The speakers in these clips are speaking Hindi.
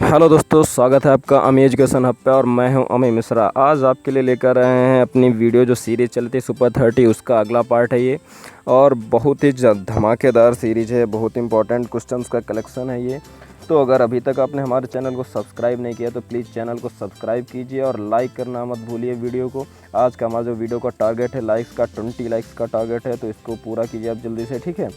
हेलो दोस्तों, स्वागत है आपका अमी एजुकेशन हब पे और मैं हूं अमी मिश्रा। आज आपके लिए लेकर आए हैं अपनी वीडियो जो सीरीज़ चलती है सुपर 30, उसका अगला पार्ट है ये। और बहुत ही धमाकेदार सीरीज़ है, बहुत इंपॉर्टेंट क्वेश्चंस का कलेक्शन है ये। तो अगर अभी तक आपने हमारे चैनल को सब्सक्राइब नहीं किया तो प्लीज़ चैनल को सब्सक्राइब कीजिए और लाइक करना मत भूलिए वीडियो को। आज का हमारा जो वीडियो का टारगेट है लाइक्स का, 20 लाइक्स का टारगेट है, तो इसको पूरा कीजिए आप जल्दी से, ठीक है।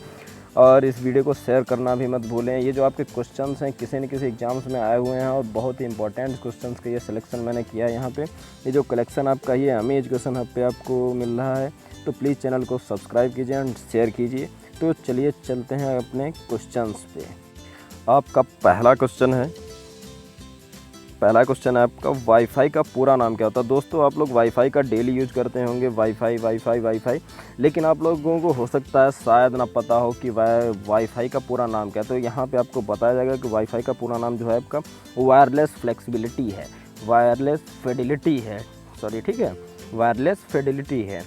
और इस वीडियो को शेयर करना भी मत भूलें। ये जो आपके क्वेश्चंस हैं किसी न किसी एग्जाम्स में आए हुए हैं और बहुत ही इंपॉर्टेंट क्वेश्चंस का ये सिलेक्शन मैंने किया है यहाँ पे। ये जो कलेक्शन आपका ये अमी एजुकेशन हब पे आपको मिल रहा है, तो प्लीज़ चैनल को सब्सक्राइब कीजिए एंड शेयर कीजिए। तो चलिए चलते हैं अपने क्वेश्चंस पे। आपका पहला क्वेश्चन है आपका, वाईफाई का पूरा नाम क्या होता है। दोस्तों, आप लोग वाईफाई का डेली यूज करते होंगे, वाईफाई, लेकिन आप लोगों को हो सकता है शायद ना पता हो कि वाईफाई का पूरा नाम क्या है। तो यहाँ पे आपको बताया जाएगा कि वाईफाई का पूरा नाम जो है आपका वायरलेस फ्लेक्सिबिलिटी है, ठीक है, वायरलेस फिडेलिटी है।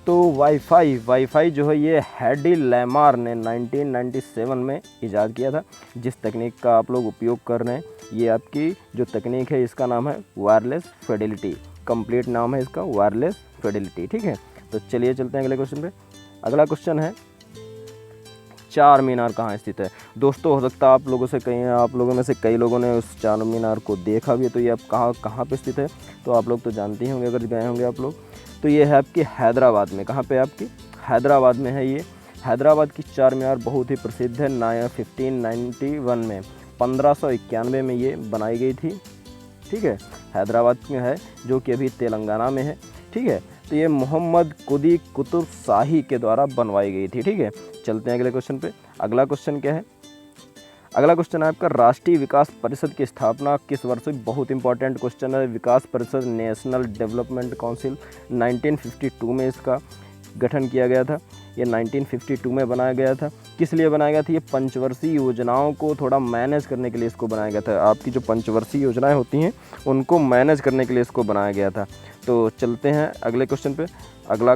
तो वाईफाई जो है ये हैडी लेमार ने 1997 में ईजाद किया था। जिस तकनीक का आप लोग उपयोग कर रहे हैं, ये आपकी जो तकनीक है इसका नाम है वायरलेस फिडेलिटी। कंप्लीट नाम है इसका वायरलेस फिडेलिटी, ठीक है। तो चलिए चलते हैं अगले क्वेश्चन पे। अगला क्वेश्चन है, चार मीनार कहाँ स्थित है। दोस्तों, हो सकता है आप लोगों में से कई लोगों ने उस चार मीनार को देखा भी है। तो ये आप कहाँ पे स्थित है, तो आप लोग तो जानते ही होंगे अगर गए होंगे आप लोग। तो ये है आपकी हैदराबाद में। कहाँ पे आपकी हैदराबाद में है ये। हैदराबाद की चार मीनार बहुत ही प्रसिद्ध है। 1591 में 1591 में ये बनाई गई थी, ठीक है। हैदराबाद में है जो कि अभी तेलंगाना में है, ठीक है। तो ये मोहम्मद कुदी कुतुब शाही के द्वारा बनवाई गई थी, ठीक है। चलते हैं अगले क्वेश्चन पे। अगला क्वेश्चन क्या है, अगला क्वेश्चन है आपका, राष्ट्रीय विकास परिषद की स्थापना किस वर्ष हुई। बहुत इंपॉर्टेंट क्वेश्चन है। विकास परिषद, नेशनल डेवलपमेंट काउंसिल, 1952 में इसका गठन किया गया था। ये 1952 में बनाया गया था। किस लिए बनाया गया था, ये पंचवर्षीय योजनाओं को थोड़ा मैनेज करने के लिए इसको बनाया गया था। आपकी जो पंचवर्षीय योजनाएं होती हैं उनको मैनेज करने के लिए इसको बनाया गया था। तो चलते हैं अगले क्वेश्चन पे। अगला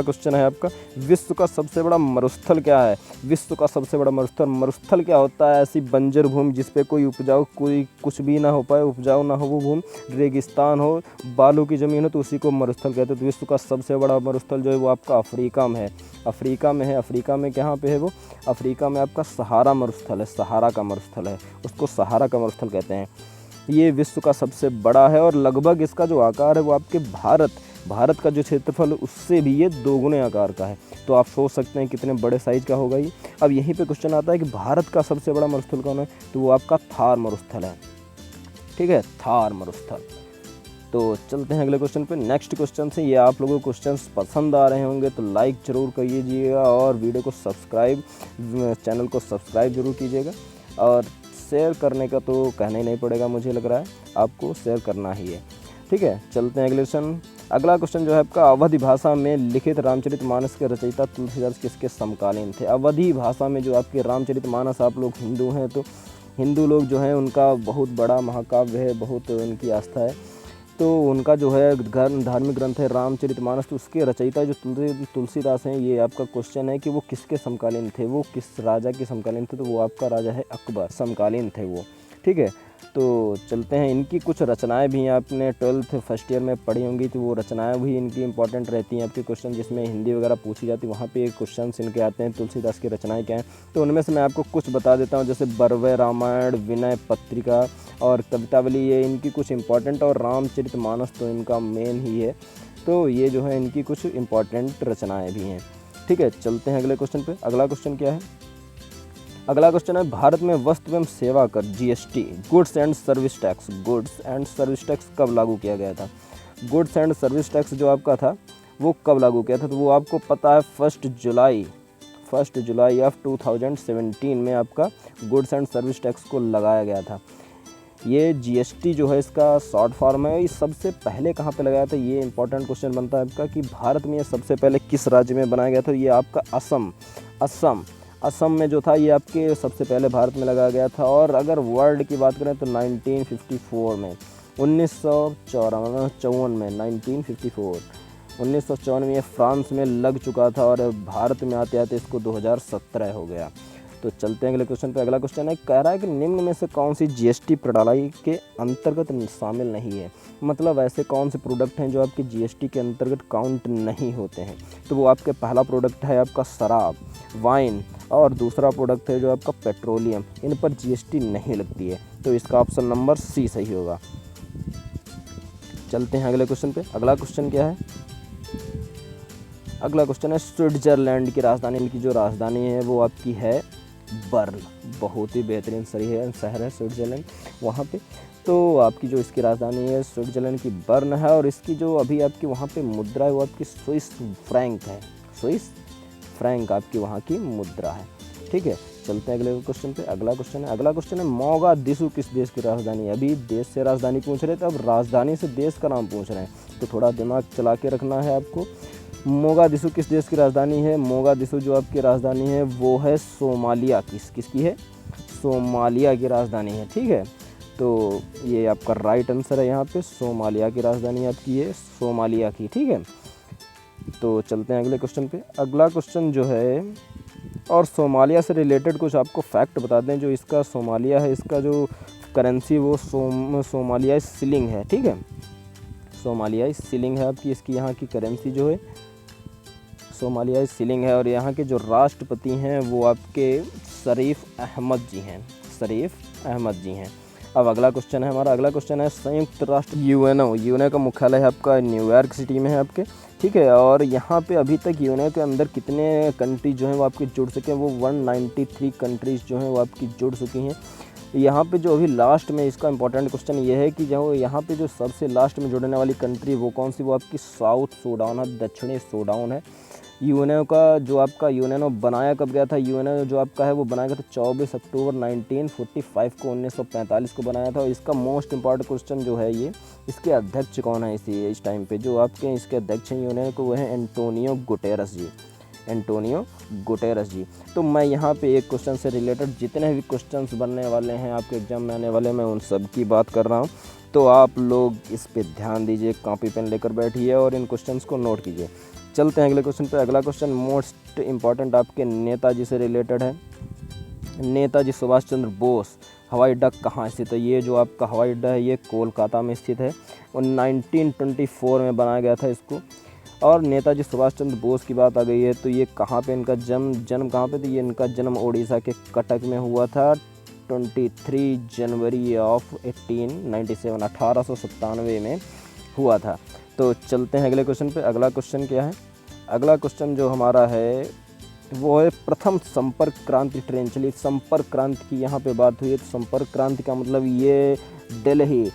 क्वेश्चन है आपका, विश्व का सबसे बड़ा मरुस्थल क्या है। विश्व का सबसे बड़ा मरुस्थल क्या होता है। ऐसी बंजर भूमि जिस पे कोई कुछ भी ना हो पाए, उपजाऊ ना हो वो भूमि, रेगिस्तान हो, बालू की ज़मीन हो, तो उसी को मरुस्थल कहते हैं। तो विश्व का सबसे बड़ा मरुस्थल जो है वो आपका अफ्रीका में है। अफ्रीका में कहाँ पे है वो, अफ्रीका में आपका सहारा मरुस्थल है, सहारा का मरुस्थल है, उसको सहारा का मरुस्थल कहते हैं। ये विश्व का सबसे बड़ा है और लगभग इसका जो आकार है वो आपके भारत का जो क्षेत्रफल उससे भी ये दोगुने आकार का है। तो आप सोच सकते हैं कितने बड़े साइज़ का होगा ये। अब यहीं पे क्वेश्चन आता है कि भारत का सबसे बड़ा मरुस्थल कौन है, तो वो आपका थार मरुस्थल है, ठीक है, थार मरुस्थल। तो चलते हैं अगले क्वेश्चन पे। नेक्स्ट क्वेश्चन से, ये आप लोगों को क्वेश्चंस पसंद आ रहे होंगे तो लाइक ज़रूर करिएगा और वीडियो को चैनल को सब्सक्राइब ज़रूर कीजिएगा। और शेयर करने का तो कहना ही नहीं पड़ेगा, मुझे लग रहा है आपको शेयर करना ही है, ठीक है। चलते हैं अगले क्वेश्चन। अगला क्वेश्चन जो है आपका, अवधी भाषा में लिखित रामचरितमानस के रचयिता तुलसीदास किसके समकालीन थे। अवधी भाषा में जो आपके रामचरितमानस, आप लोग हिंदू हैं तो हिंदू लोग जो हैं उनका बहुत बड़ा महाकाव्य है, बहुत उनकी आस्था है। तो उनका जो है धार्मिक ग्रंथ है रामचरितमानस, तो उसके रचयिता जो तुलसीदास हैं, ये आपका क्वेश्चन है कि वो किसके समकालीन थे, वो किस राजा के समकालीन थे। तो वो आपका राजा है अकबर, समकालीन थे वो, ठीक है। तो चलते हैं, इनकी कुछ रचनाएं भी आपने 12th फर्स्ट ईयर में पढ़ी होंगी, तो वो रचनाएं भी इनकी इंपॉर्टेंट रहती हैं आपके क्वेश्चन जिसमें हिंदी वगैरह पूछी जाती है, वहाँ पे क्वेश्चन इनके आते हैं तुलसीदास की रचनाएं क्या हैं। तो उनमें से मैं आपको कुछ बता देता हूँ, जैसे बरवे रामायण, विनय पत्रिका और कवितावली, ये इनकी कुछ इंपॉर्टेंट, और रामचरितमानस तो इनका मेन ही है। तो ये जो है इनकी कुछ इंपॉर्टेंट रचनाएँ भी हैं, ठीक है। चलते हैं अगले क्वेश्चन पे। अगला क्वेश्चन क्या है, अगला क्वेश्चन है, भारत में वस्तु एवं सेवा कर GST, goods and service tax कब लागू किया गया था। गुड्स एंड सर्विस टैक्स जो आपका था वो कब लागू किया था, तो वो आपको पता है 1 जुलाई ऑफ 2017 में आपका गुड्स एंड सर्विस टैक्स को लगाया गया था। ये GST जो है इसका शॉर्ट फॉर्म है। ये सबसे पहले कहाँ पे लगाया था, ये इंपॉर्टेंट क्वेश्चन बनता है आपका कि भारत में ये सबसे पहले किस राज्य में बनाया गया था। ये आपका असम में जो था ये आपके सबसे पहले भारत में लगाया गया था। और अगर वर्ल्ड की बात करें तो 1954 में, 1954 में ये फ्रांस में लग चुका था और भारत में आते आते इसको 2017 हो गया। तो चलते हैं अगले क्वेश्चन पे। अगला क्वेश्चन है, कह रहा है कि निम्न में से कौन सी जीएसटी प्रणाली के अंतर्गत शामिल नहीं है। मतलब ऐसे कौन से प्रोडक्ट हैं जो आपके जीएसटी के अंतर्गत काउंट नहीं होते हैं। तो वो आपके पहला प्रोडक्ट है आपका शराब, वाइन, और दूसरा प्रोडक्ट है जो आपका पेट्रोलियम। इन पर जीएसटी नहीं लगती है। तो इसका ऑप्शन नंबर सी सही होगा। चलते हैं अगले क्वेश्चन पे। अगला क्वेश्चन क्या है? अगला क्वेश्चन है, स्विट्जरलैंड की राजधानी, इनकी जो राजधानी है वो आपकी है बर्न। बहुत ही बेहतरीन शहर है स्विट्जरलैंड वहाँ पे। तो आपकी जो इसकी राजधानी है स्विट्जरलैंड की बर्न है, और इसकी जो अभी आपकी वहाँ पे मुद्रा है वो आपकी स्विस फ्रैंक है। स्विस फ्रैंक आपकी वहाँ की मुद्रा है। ठीक है, चलते हैं अगले क्वेश्चन पे। अगला क्वेश्चन है, मोगादिशु किस देश की राजधानी है। अभी देश से राजधानी पूछ रहे थे, अब राजधानी से देश का नाम पूछ रहे हैं, तो थोड़ा दिमाग चला के रखना है आपको। मोगादिशु किस देश की राजधानी है? मोगादिशु जो आपकी राजधानी है वो है सोमालिया की। किसकी है? सोमालिया की राजधानी है। ठीक है, तो ये आपका राइट आंसर है। यहाँ पे सोमालिया की राजधानी आपकी है सोमालिया की। ठीक है, तो चलते हैं अगले क्वेश्चन पे। अगला क्वेश्चन जो है, और सोमालिया से रिलेटेड कुछ आपको फैक्ट बता दें। जो इसका सोमालिया है, इसका जो करेंसी वो सोमालियाई शिलिंग है। ठीक है, सोमालियाई शिलिंग है आपकी, इसकी यहाँ की करेंसी जो है सोमालियाई शिलिंग है। और यहाँ के जो राष्ट्रपति हैं वो आपके शरीफ अहमद जी हैं। शरीफ अहमद जी हैं। अब अगला क्वेश्चन है हमारा। अगला क्वेश्चन है, संयुक्त राष्ट्र यूएनओ का मुख्यालय है आपका न्यूयॉर्क सिटी में है आपके। ठीक है, और यहाँ पे अभी तक यूएनओ के अंदर कितने कंट्री जो हैं वो आपके जुड़ सके हैं? वो 193 कंट्रीज़ जो हैं वो आपकी जुड़ चुकी हैं। यहाँ पे जो अभी लास्ट में इसका इंपॉर्टेंट क्वेश्चन ये है कि जो यहाँ पे जो सबसे लास्ट में जुड़ने वाली कंट्री वो कौन सी? वो आपकी साउथ सूडान है, दक्षिणी सूडान है। यूएनओ का जो आपका यूएनओ बनाया कब गया था? यूएनओ जो आपका है वो बनाया गया था 24 अक्टूबर 1945 को, 1945 को बनाया था। और इसका मोस्ट इम्पॉर्टेंट क्वेश्चन जो है ये, इसके अध्यक्ष कौन है इस टाइम पे? जो आपके इसके अध्यक्ष हैं यूएनओ को, वो है एंटोनियो गुटेरस जी। एंटोनियो गुटेरस जी। तो मैं यहाँ पे एक क्वेश्चन से रिलेटेड जितने भी क्वेश्चंस बनने वाले हैं आपके एग्जाम में आने वाले, मैं उन सब की बात कर रहा हूँ। तो आप लोग इस पे ध्यान दीजिए, कॉपी पेन लेकर बैठिए और इन क्वेश्चंस को नोट कीजिए। चलते हैं अगले क्वेश्चन पे। अगला क्वेश्चन मोस्ट इम्पॉर्टेंट आपके नेताजी से रिलेटेड है। नेताजी सुभाष चंद्र बोस हवाई अड्डा कहाँ स्थित है? ये जो आपका हवाई अड्डा है ये कोलकाता में स्थित है और 1924 में बनाया गया था इसको। और नेताजी सुभाष चंद्र बोस की बात आ गई है तो ये कहाँ पे इनका जन्म कहाँ पे? तो ये इनका जन्म उड़ीसा के कटक में हुआ था 23 जनवरी ऑफ 1897 में हुआ था। तो चलते हैं अगले क्वेश्चन पे। अगला क्वेश्चन क्या है? अगला क्वेश्चन जो हमारा है वो है, प्रथम संपर्क क्रांति ट्रेन चली। संपर्क क्रांति की यहाँ पे बात हुई है तो संपर्क क्रांति का मतलब ये दिल्ली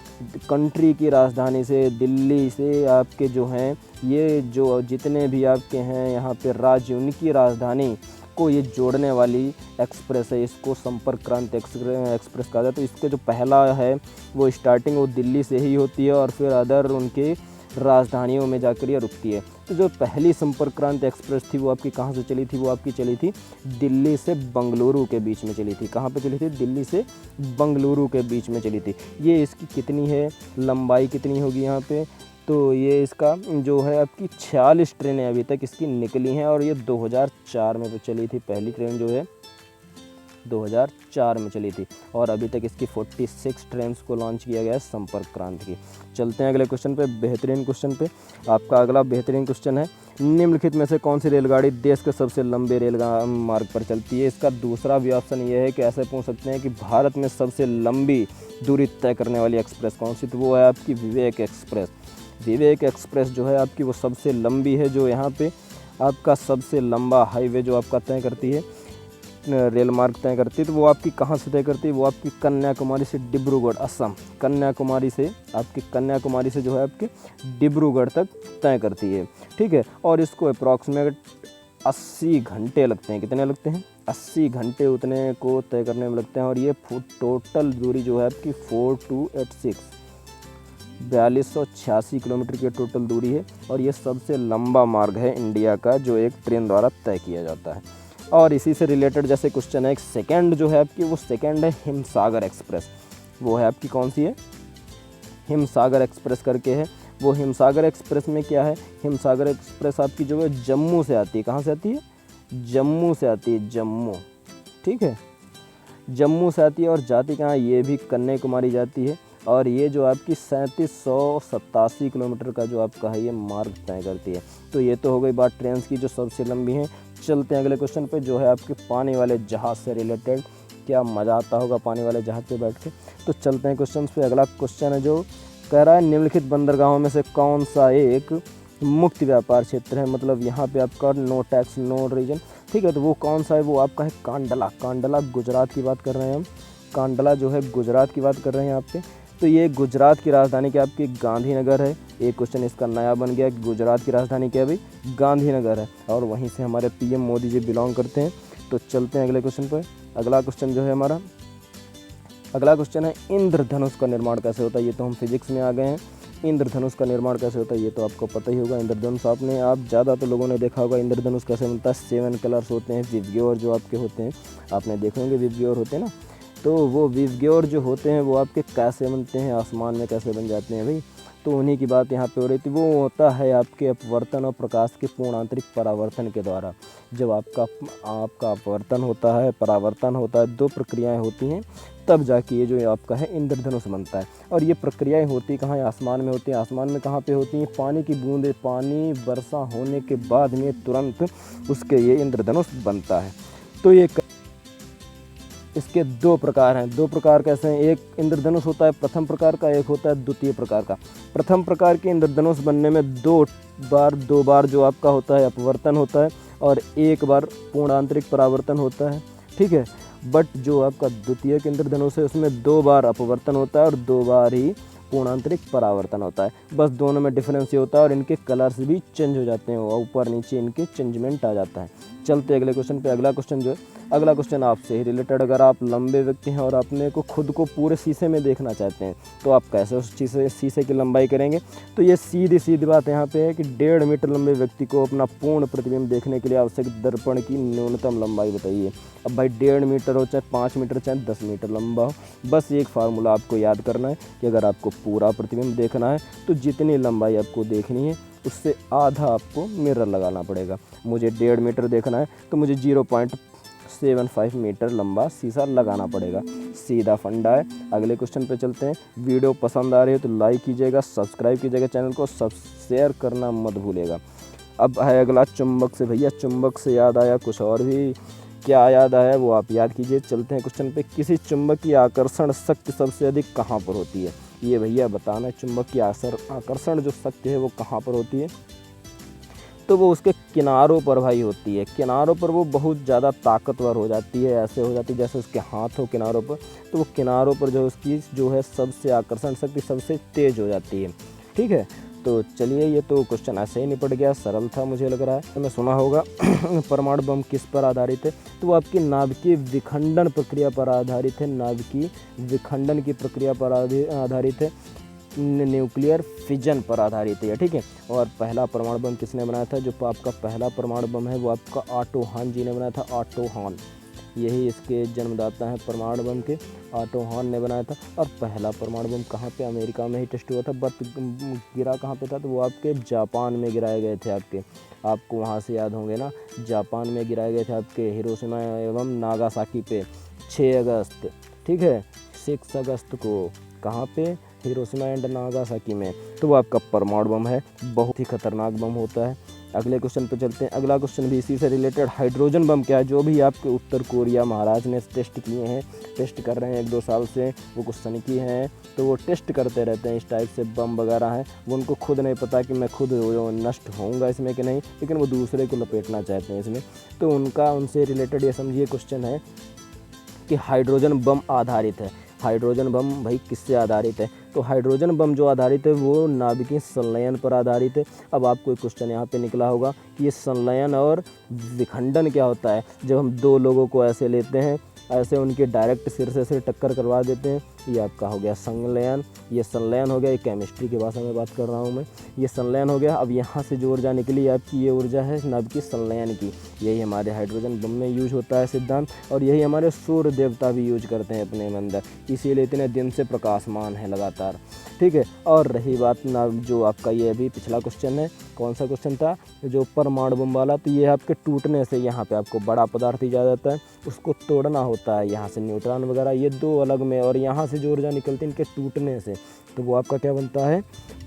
कंट्री की राजधानी से, दिल्ली से आपके जो हैं ये जो जितने भी आपके हैं यहाँ पे राज्य, उनकी राजधानी को ये जोड़ने वाली एक्सप्रेस है। इसको संपर्क क्रांति एक्सप्रेस कहा जाता है। तो इसके जो पहला है वो स्टार्टिंग वो दिल्ली से ही होती है और फिर अदर उनके राजधानियों में जाकर ये रुकती है। तो जो पहली संपर्क क्रांति एक्सप्रेस थी वो आपकी कहाँ से चली थी? वो आपकी चली थी दिल्ली से बंगलुरु के बीच में चली थी। कहाँ पे चली थी? दिल्ली से बंगलुरु के बीच में चली थी। ये इसकी कितनी है लंबाई, कितनी होगी यहाँ पे? तो ये इसका जो है आपकी 46 ट्रेनें अभी तक इसकी निकली हैं और ये 2004 में तो चली थी। पहली ट्रेन जो है 2004 में चली थी और अभी तक इसकी 46 ट्रेन को लॉन्च किया गया है संपर्क क्रांति की। चलते हैं अगले क्वेश्चन पे, बेहतरीन क्वेश्चन पे। आपका अगला बेहतरीन क्वेश्चन है, निम्नलिखित में से कौन सी रेलगाड़ी देश के सबसे लंबे रेल मार्ग पर चलती है? इसका दूसरा भी ऑप्शन ये है कि ऐसे पूछ सकते हैं कि भारत में सबसे लंबी दूरी तय करने वाली एक्सप्रेस कौन सी? तो वो है आपकी विवेक एक्सप्रेस। विवेक एक्सप्रेस जो है आपकी वो सबसे लंबी है, जो यहाँ पे आपका सबसे लंबा हाईवे जो आपका तय करती है, रेल मार्ग तय करती है। तो वो आपकी कहाँ से तय करती है? वो आपकी कन्याकुमारी से डिब्रूगढ़, असम। कन्याकुमारी से जो है आपके डिब्रूगढ़ तक तय करती है। ठीक है, और इसको अप्रॉक्सीमेट 80 घंटे लगते हैं। कितने लगते हैं? 80 घंटे उतने को तय करने में लगते हैं। और ये टोटल दूरी जो है आपकी 4286 4286 किलोमीटर की टोटल दूरी है और ये सबसे लंबा मार्ग है इंडिया का जो एक ट्रेन द्वारा तय किया जाता है। और इसी से रिलेटेड जैसे क्वेश्चन है, एक सेकंड जो है आपकी वो सेकंड है हिमसागर एक्सप्रेस। वो है आपकी कौन सी है? हिमसागर एक्सप्रेस करके है। वो हिमसागर एक्सप्रेस में क्या है? हिमसागर एक्सप्रेस आपकी जो है जम्मू से आती है। कहाँ से आती है? जम्मू से आती है। ठीक है। जम्मू से आती है और जाती कहाँ, ये भी कन्याकुमारी जाती है और ये जो आपकी 3787 किलोमीटर का जो आपका है ये मार्ग तय करती है। तो ये तो हो गई बात ट्रेन की जो सबसे लंबी है। चलते हैं अगले क्वेश्चन पे जो है आपके पानी वाले जहाज़ से रिलेटेड। क्या मज़ा आता होगा पानी वाले जहाज़ पे बैठ के। तो चलते हैं क्वेश्चन पे। अगला क्वेश्चन है जो कह रहा है निम्नलिखित बंदरगाहों में से कौन सा एक मुक्त व्यापार क्षेत्र है, मतलब यहाँ पे आपका नो टैक्स नो रीजन, ठीक है। तो वो कौन सा है, वो आपका है कांडला। कांडला गुजरात की बात कर रहे हैं हम। कांडला जो है गुजरात की बात कर रहे हैं यहाँ पे। तो ये गुजरात की राजधानी क्या आपकी गांधीनगर है। एक क्वेश्चन इसका नया बन गया कि गुजरात की राजधानी क्या है भाई, गांधीनगर है और वहीं से हमारे पीएम मोदी जी बिलोंग करते हैं। तो चलते हैं अगले क्वेश्चन पर। अगला क्वेश्चन जो है हमारा, अगला क्वेश्चन है इंद्रधनुष का निर्माण कैसे होता है। ये तो हम फिजिक्स में आ गए हैं। इंद्रधनुष का निर्माण कैसे होता है ये तो आपको पता ही होगा। इंद्रधनुष आप ज़्यादा तो लोगों ने देखा होगा। इंद्रधनुष कैसे बनता है, 7 कलर्स होते हैं, विवग्योर जो आपके होते हैं, आपने देखे होंगे विवग्योर होते हैं ना। तो वो विवग्योर जो होते हैं वो आपके कैसे बनते हैं, आसमान में कैसे बन जाते हैं भाई। तो उन्हीं की बात यहाँ पे हो रही थी। वो होता है आपके अपवर्तन और प्रकाश के पूर्ण आंतरिक परावर्तन के द्वारा। जब आपका अपवर्तन होता है, परावर्तन होता है, 2 प्रक्रियाएं होती हैं, तब जाके ये जो आपका है इंद्रधनुष बनता है। और ये प्रक्रियाएं होती कहाँ है, आसमान में होती हैं। आसमान में कहाँ पे होती हैं, पानी की बूंदें, पानी वर्षा होने के बाद में तुरंत उसके ये इंद्रधनुष बनता है। तो ये इसके 2 प्रकार हैं। 2 प्रकार कैसे हैं, एक इंद्रधनुष होता है प्रथम प्रकार का, एक होता है द्वितीय प्रकार का। प्रथम प्रकार के इंद्रधनुष बनने में 2 बार जो आपका होता है अपवर्तन होता है और 1 बार पूर्ण आंतरिक परावर्तन होता है, ठीक है। बट जो आपका द्वितीय इंद्रधनुष है उसमें 2 बार अपवर्तन होता है और 2 बार ही पूर्ण आंतरिक परावर्तन होता है। बस दोनों में डिफरेंस ये होता है और इनके कलर्स भी चेंज हो जाते हैं, ऊपर नीचे इनके चेंजमेंट आ जाता है। चलते अगले क्वेश्चन पे। अगला क्वेश्चन जो है, अगला क्वेश्चन आपसे ही रिलेटेड। अगर आप लंबे व्यक्ति हैं और अपने को खुद को पूरे शीशे में देखना चाहते हैं तो आप कैसे उस शीशे की लंबाई करेंगे। तो ये सीधी बात यहाँ पे है कि 1.5 मीटर लंबे व्यक्ति को अपना पूर्ण प्रतिबिंब देखने के लिए आवश्यक दर्पण की न्यूनतम लंबाई बताइए। अब भाई 1.5 मीटर हो, चाहे 5 मीटर, चाहे 10 मीटर लंबा हो, बस एक फार्मूला आपको याद करना है कि अगर आपको पूरा प्रतिबिंब देखना है तो जितनी लंबाई आपको देखनी है उससे आधा आपको मिरर लगाना पड़ेगा। मुझे 1.5 मीटर देखना है तो मुझे 0.75 मीटर लंबा शीशा लगाना पड़ेगा। सीधा फंडा है। अगले क्वेश्चन पे चलते हैं। वीडियो पसंद आ रही है तो लाइक कीजिएगा, सब्सक्राइब कीजिएगा चैनल को, शेयर करना मत भूलिएगा। अब है अगला चुंबक से। भैया चुंबक से याद आया कुछ और भी, क्या याद आया वो आप याद कीजिए। चलते हैं क्वेश्चन पे। किसी चुंबक की आकर्षण शक्ति सबसे अधिक कहाँ पर होती है, ये भैया बताना है। चुंबक की आकर्षण जो शक्ति है वो कहाँ पर होती है, तो वो उसके किनारों पर भाई होती है। किनारों पर वो बहुत ज़्यादा ताकतवर हो जाती है, ऐसे हो जाती है जैसे उसके हाथ हो किनारों पर। तो वो किनारों पर जो उसकी जो है सबसे आकर्षण शक्ति सबसे तेज हो जाती है, ठीक है। तो चलिए ये तो क्वेश्चन ऐसे ही निपट गया, सरल था मुझे लग रहा है। तो मैं सुना होगा परमाणु बम किस पर आधारित है, तो वो आपकी नाभिकीय विखंडन प्रक्रिया पर आधारित है। नाभिकीय विखंडन की प्रक्रिया पर आधारित है, न्यूक्लियर फिजन पर आधारित है, ठीक है। और पहला परमाणु बम किसने बनाया था, जो आपका पहला परमाणु बम है वो आपका ऑटो हान जी ने बनाया था। ऑटो हान, यही इसके जन्मदाता हैं परमाणु बम के, ऑटो हान ने बनाया था। और पहला परमाणु बम कहाँ पे, अमेरिका में ही टेस्ट हुआ था, बट गिरा कहाँ पे था, तो वो आपके जापान में गिराए गए थे। आपको वहाँ से याद होंगे ना, जापान में गिराए गए थे आपके हिरोशिमा एवं नागासाकी पे 6 अगस्त, ठीक है, 6 अगस्त को। कहाँ पे, हिरोशिमा एंड नागासाकी में। तो वो आपका परमाणु बम है, बहुत ही खतरनाक बम होता है। अगले क्वेश्चन पे चलते हैं। अगला क्वेश्चन भी इसी से रिलेटेड। हाइड्रोजन बम क्या है, जो भी आपके उत्तर कोरिया महाराज ने टेस्ट किए हैं, टेस्ट कर रहे हैं 1-2 साल से, वो कुछ सनकी हैं तो वो टेस्ट करते रहते हैं। इस टाइप से बम वगैरह हैं, वो उनको खुद नहीं पता कि मैं खुद नष्ट होऊंगा इसमें कि नहीं, लेकिन वो दूसरे को लपेटना चाहते हैं इसमें। तो उनसे रिलेटेड ये समझिए क्वेश्चन है कि हाइड्रोजन बम आधारित है। हाइड्रोजन बम भाई किससे आधारित है, तो हाइड्रोजन बम जो आधारित है वो नाभिकीय संलयन पर आधारित है। अब आपको एक क्वेश्चन यहाँ पे निकला होगा कि ये संलयन और विखंडन क्या होता है। जब हम 2 लोगों को ऐसे लेते हैं, ऐसे उनके डायरेक्ट सिर से टक्कर करवा देते हैं ये आपका हो गया संलयन, ये संलयन हो गया, ये केमिस्ट्री की भाषा में बात कर रहा हूँ मैं, ये संलयन हो गया। अब यहाँ से जो ऊर्जा निकली आपकी ये ऊर्जा है नभ की संलयन की, यही हमारे हाइड्रोजन बम में यूज होता है सिद्धांत, और यही हमारे सूर्य देवता भी यूज करते हैं अपने अंदर, इसीलिए इतने दिन से प्रकाशमान है लगातार, ठीक है। और रही बात ना जो आपका ये अभी पिछला क्वेश्चन है, कौन सा क्वेश्चन था, जो परमाणु बम वाला, तो ये आपके टूटने से यहाँ पे आपको बड़ा पदार्थ ही जा जाता है, उसको तोड़ना होता है, यहाँ से न्यूट्रॉन वगैरह ये दो अलग में, और यहाँ से जो ऊर्जा निकलती है इनके टूटने से, तो वो आपका क्या बनता है,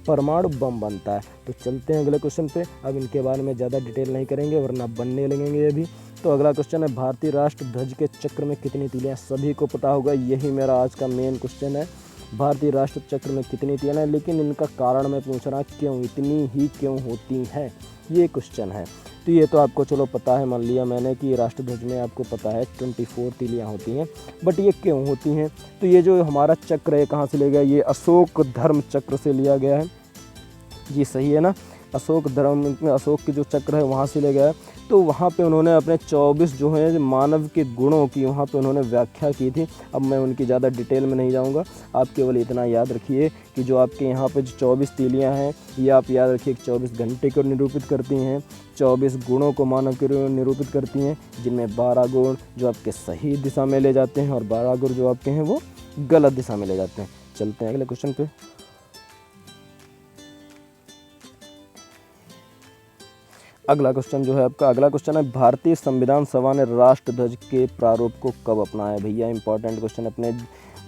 परमाणु बम बनता है। तो चलते हैं अगले क्वेश्चन पे। अब इनके बारे में ज़्यादा डिटेल नहीं करेंगे वरना बनने लगेंगे ये भी। तो अगला क्वेश्चन है, भारतीय राष्ट्र ध्वज के चक्र में कितनी तीलियां, सभी को पता होगा, यही मेरा आज का मेन क्वेश्चन है, भारतीय राष्ट्र चक्र में कितनी तीलियां हैं, लेकिन इनका कारण मैं पूछ रहा क्यों, इतनी ही क्यों होती हैं, ये क्वेश्चन है। तो ये तो आपको चलो पता है, मान लिया मैंने कि राष्ट्रध्वज में आपको पता है 24 तीलियां होती हैं, बट ये क्यों होती हैं, तो ये जो हमारा चक्र है कहाँ से लिया गया, ये अशोक धर्म चक्र से लिया गया है, जी सही है ना, अशोक धर्म में अशोक के जो चक्र है वहाँ से लिया गया है। तो वहाँ पे उन्होंने अपने 24 जो हैं मानव के गुणों की वहाँ पे उन्होंने व्याख्या की थी। अब मैं उनकी ज़्यादा डिटेल में नहीं जाऊँगा, आप केवल इतना याद रखिए कि जो आपके यहाँ पे जो 24 तीलियाँ हैं ये आप याद रखिए कि 24 घंटे को निरूपित करती हैं, 24 गुणों को मानव के निरूपित करती हैं, जिनमें 12 गुण जो आपके सही दिशा में ले जाते हैं और 12 गुण जो आपके हैं वो गलत दिशा में ले जाते हैं। चलते हैं अगले क्वेश्चन पे। अगला क्वेश्चन जो है आपका, अगला क्वेश्चन है, भारतीय संविधान सभा ने राष्ट्रध्वज के प्रारूप को कब अपनाया। भैया इंपॉर्टेंट क्वेश्चन, अपने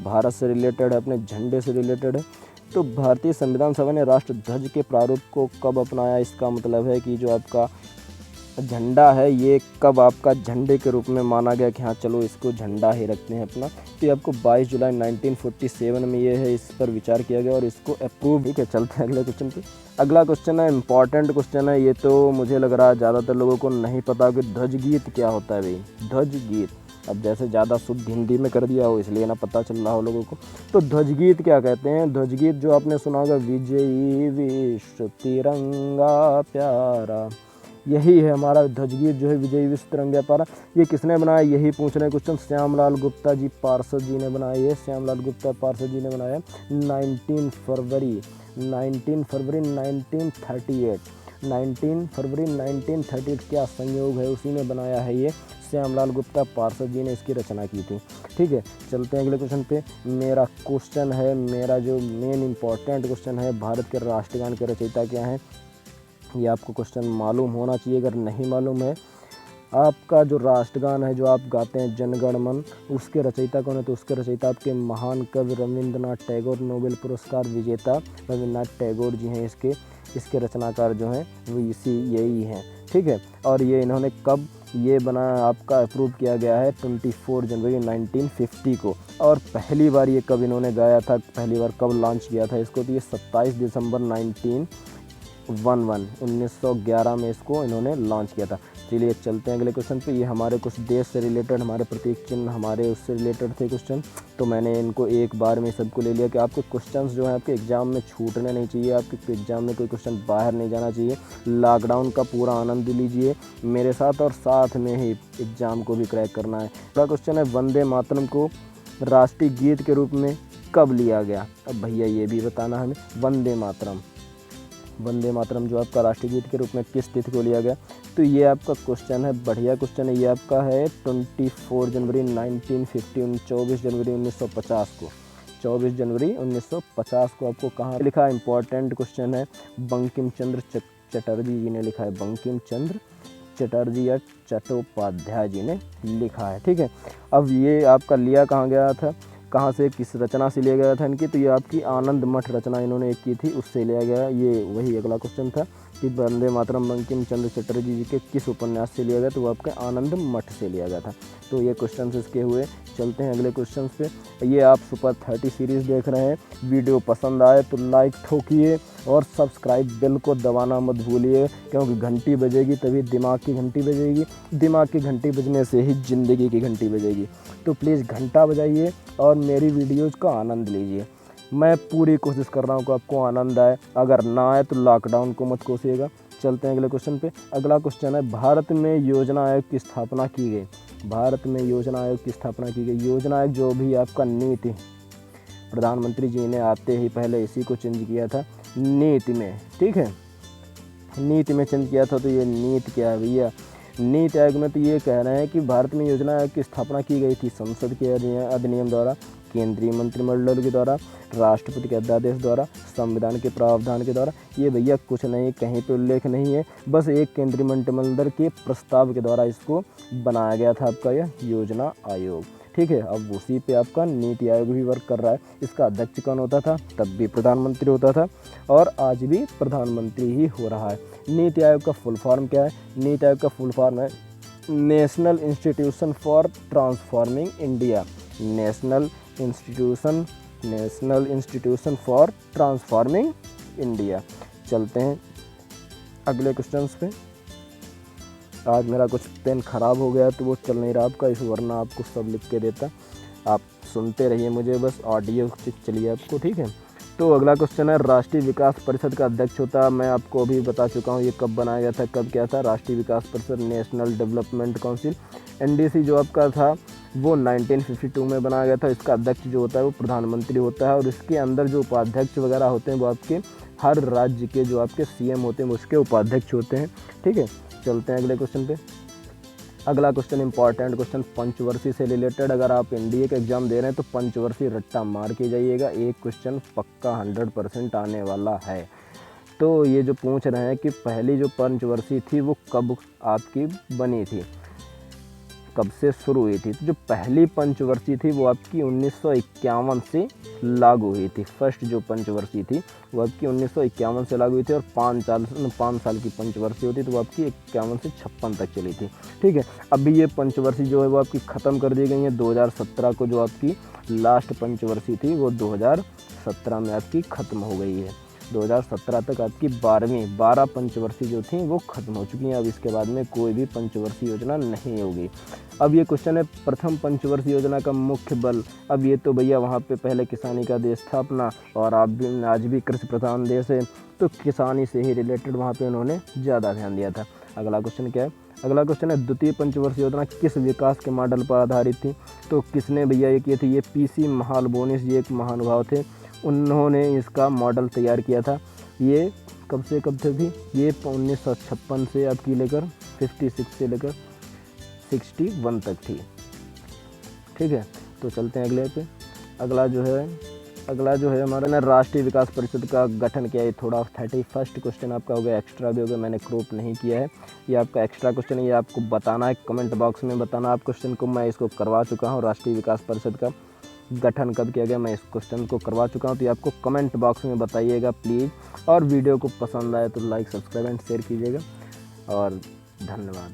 भारत से रिलेटेड है, अपने झंडे से रिलेटेड है। तो भारतीय संविधान सभा ने राष्ट्रध्वज के प्रारूप को कब अपनाया, इसका मतलब है कि जो आपका झंडा है ये कब आपका झंडे के रूप में माना गया कि हाँ चलो इसको झंडा ही रखते हैं अपना। तो ये आपको 22 जुलाई 1947 में ये है, इस पर विचार किया गया और इसको अप्रूव, ठीक है। चलते हैं अगले क्वेश्चन पे। अगला क्वेश्चन है, इंपॉर्टेंट क्वेश्चन है, ये तो मुझे लग रहा है ज़्यादातर लोगों को नहीं पता कि ध्वज गीत क्या होता है भाई, ध्वज गीत। अब जैसे ज़्यादा शुद्ध हिंदी में कर दिया हो इसलिए ना पता चल रहा हो लोगों को। तो ध्वज गीत क्या कहते हैं, ध्वज गीत जो आपने सुना होगा, विजयी विश्व तिरंगा प्यारा, यही है हमारा ध्वज गीत जो है, विजयी विश्व तिरंगा प्यारा। ये किसने बनाया, यही पूछ रहे क्वेश्चन, श्यामलाल गुप्ता जी पार्षद जी ने बनाया, ये श्यामलाल गुप्ता पार्षद जी ने बनाया 19 फरवरी 1938, 19 फरवरी 1938, क्या संयोग है, उसी ने बनाया है ये, श्यामलाल गुप्ता पार्षद जी ने इसकी रचना की थी, ठीक है। चलते हैं अगले क्वेश्चन पे। मेरा क्वेश्चन है, मेरा जो मेन इंपॉर्टेंट क्वेश्चन है, भारत के राष्ट्रगान के रचयिता क्या हैं, ये आपको क्वेश्चन मालूम होना चाहिए। अगर नहीं मालूम है, आपका जो राष्ट्रगान है जो आप गाते हैं जन गण मन, उसके रचयिता कौन है, तो उसके रचयिता आपके महान कवि रविंद्रनाथ टैगोर, नोबेल पुरस्कार विजेता रविंद्रनाथ टैगोर जी हैं। इसके रचनाकार जो हैं वो यही हैं, ठीक है। और ये इन्होंने कब ये बनाया, आपका अप्रूव किया गया है 24 जनवरी 1950 को। और पहली बार ये कब इन्होंने गाया था, पहली बार कब लॉन्च किया था इसको, तो ये 27 दिसंबर 1911 में इसको इन्होंने लॉन्च किया था। चलिए चलते हैं अगले क्वेश्चन पे। ये हमारे कुछ देश से रिलेटेड, हमारे प्रतीक चिन्ह हमारे उससे रिलेटेड थे क्वेश्चन, तो मैंने इनको एक बार में सबको ले लिया कि आपके क्वेश्चंस जो हैं आपके एग्ज़ाम में छूटने नहीं चाहिए, आपके एग्ज़ाम में कोई क्वेश्चन बाहर नहीं जाना चाहिए। लॉकडाउन का पूरा आनंद लीजिए मेरे साथ और साथ में ही एग्ज़ाम को भी क्रैक करना है। अगला क्वेश्चन है, वंदे मातरम को राष्ट्रीय गीत के रूप में कब लिया गया। अब भैया ये भी बताना हमें, वंदे मातरम जो आपका राष्ट्रीय गीत के रूप में किस तिथि को लिया गया, तो ये आपका क्वेश्चन है, बढ़िया क्वेश्चन है। ये आपका है 24 जनवरी 1950, 24 जनवरी 1950 को, 24 जनवरी 1950 को आपको कहाँ लिखा है, इंपॉर्टेंट क्वेश्चन है। बंकिम चंद्र चटर्जी जी ने लिखा है, बंकिम चंद्र चटर्जी या चट्टोपाध्याय जी ने लिखा है, ठीक है। अब ये आपका लिया कहाँ गया था, कहाँ से, किस रचना से लिया गया था इनकी, तो ये आपकी आनंद मठ रचना इन्होंने एक की थी, उससे लिया गया। ये वही अगला क्वेश्चन था कि वंदे मातरम बंकिम चंद्र चटर्जी जी के किस उपन्यास से लिया गया, तो वो आपके आनंद मठ से लिया गया था। तो ये क्वेश्चन इसके हुए। चलते हैं अगले क्वेश्चन पे। ये आप सुपर 30 सीरीज़ देख रहे हैं, वीडियो पसंद आए तो लाइक ठोकिए और सब्सक्राइब बेल को दबाना मत भूलिए, क्योंकि घंटी बजेगी तभी दिमाग की घंटी बजेगी, दिमाग की घंटी बजने से ही ज़िंदगी की घंटी बजेगी। तो प्लीज़ घंटा बजाइए और मेरी वीडियोज़ का आनंद लीजिए। मैं पूरी कोशिश कर रहा हूँ कि आपको आनंद आए, अगर ना आए तो लॉकडाउन को मत कोसिएगा। चलते हैं अगले क्वेश्चन पे। अगला क्वेश्चन है, भारत में योजना आयोग की स्थापना की गई। भारत में योजना आयोग की स्थापना की गई। योजना आयोग जो भी आपका नीति प्रधानमंत्री जी ने आते ही पहले इसी को चेंज किया था नीति में, ठीक है, नीति में चेंज किया था। तो ये नीति क्या है भैया, नीति आयोग में तो ये कह रहे हैं कि भारत में योजना आयोग की स्थापना की गई थी संसद के अधिनियम द्वारा, केंद्रीय मंत्रिमंडल के द्वारा, राष्ट्रपति के अध्यादेश द्वारा, संविधान के प्रावधान के द्वारा। ये भैया कुछ नहीं, कहीं पे उल्लेख नहीं है, बस एक केंद्रीय मंत्रिमंडल के प्रस्ताव के द्वारा इसको बनाया गया था आपका यह योजना आयोग, ठीक है। अब उसी पे आपका नीति आयोग भी वर्क कर रहा है। इसका अध्यक्ष कौन होता था, तब भी प्रधानमंत्री होता था और आज भी प्रधानमंत्री ही हो रहा है। नीति आयोग का फुल फॉर्म क्या है, नीति आयोग का फुल फॉर्म है national institution for transforming India, national institution for transforming India. चलते हैं अगले क्वेश्चंस पे। आज मेरा कुछ पेन ख़राब हो गया तो वो चल नहीं रहा आपका, इस वरना आपको सब लिख के देता। आप सुनते रहिए मुझे, बस ऑडियो चलिए आपको, ठीक है। तो अगला क्वेश्चन है राष्ट्रीय विकास परिषद का अध्यक्ष होता, मैं आपको अभी बता चुका हूँ ये कब बनाया गया था, कब क्या था। राष्ट्रीय विकास परिषद नेशनल डेवलपमेंट काउंसिल NDC जो आपका था वो 1952 में बनाया गया था। इसका अध्यक्ष जो होता है वो प्रधानमंत्री होता है और इसके अंदर जो उपाध्यक्ष वगैरह होते हैं वो आपके हर राज्य के जो आपके CM होते हैं वो उसके उपाध्यक्ष होते हैं, ठीक है। चलते हैं अगले क्वेश्चन पे। अगला क्वेश्चन इंपॉर्टेंट क्वेश्चन, पंचवर्षीय से रिलेटेड। अगर आप NDA का एग्जाम दे रहे हैं तो पंचवर्षीय रट्टा मार के जाइएगा, एक क्वेश्चन पक्का 100% आने वाला है। तो ये जो पूछ रहे हैं कि पहली जो पंचवर्षीय थी वो कब आपकी बनी थी, कब से शुरू हुई थी। तो जो पहली पंचवर्षीय थी वो आपकी 1951 से लागू हुई थी। फर्स्ट जो पंचवर्षीय थी वो आपकी 1951 से लागू हुई थी और 5 साल की पंचवर्षीय होती तो वो आपकी 51 से 56 तक चली थी, ठीक है। अभी ये पंचवर्षीय जो है वो आपकी ख़त्म कर दी गई है 2017 को। जो आपकी लास्ट पंचवर्षीय थी वो 2017 में आपकी ख़त्म हो गई है। 2017 तक आपकी 12 पंचवर्षीय जो थी वो खत्म हो चुकी हैं। अब इसके बाद में कोई भी पंचवर्षीय योजना नहीं होगी। अब ये क्वेश्चन है प्रथम पंचवर्षीय योजना का मुख्य बल। अब ये तो भैया वहाँ पे पहले किसानी का देश था अपना और आज भी कृषि प्रधान देश है, तो किसानी से ही रिलेटेड वहाँ पे उन्होंने ज़्यादा ध्यान दिया था। अगला क्वेश्चन क्या है, अगला क्वेश्चन है द्वितीय पंचवर्षीय योजना किस विकास के मॉडल पर आधारित थी। तो किसने भैया ये किए थे, ये PC महालबोनिस, ये एक महानुभाव थे, उन्होंने इसका मॉडल तैयार किया था। ये कब से कब तक थी, ये 1956 से आपकी लेकर 56 से लेकर 61 तक थी, ठीक है। तो चलते हैं अगले पे। अगला जो है हमारा राष्ट्रीय विकास परिषद का गठन किया है। थोड़ा 31st क्वेश्चन आपका हो गया, एक्स्ट्रा भी हो गया, मैंने क्रॉप नहीं किया है, ये आपका एक्स्ट्रा क्वेश्चन है। ये आपको बताना है, कमेंट बॉक्स में बताना आप क्वेश्चन को। मैं इसको करवा चुका हूँ, राष्ट्रीय विकास परिषद का गठन कब किया गया, मैं इस क्वेश्चन को करवा चुका हूँ। तो ये आपको कमेंट बॉक्स में बताइएगा प्लीज़। और वीडियो को पसंद आए तो लाइक, सब्सक्राइब एंड शेयर कीजिएगा और धन्यवाद।